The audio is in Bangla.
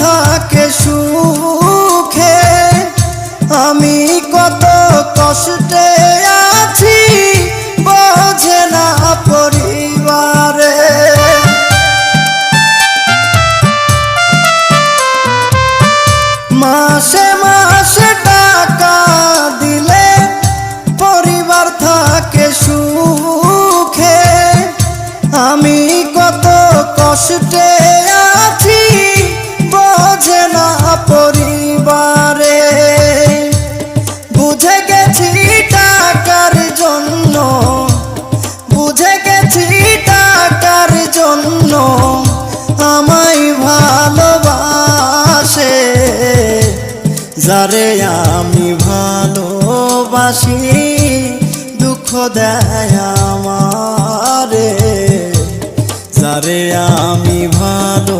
থাকে সুখে, আমি কত কষ্টে আছি বোঝে না পরিবারে। মাসে মাসে টাকা দিলে পরিবার থাকে সুখে, আমি কত কষ্টে আছি বোঝে না পরিবারে। বুঝে গেছি টাকার জন্য, বুঝে গেছি টাকার জন্য আমায় ভালোবাসে, যারে আমি ভালোবাসি দুঃখ দেয় আমারে, যারে আমি ভালো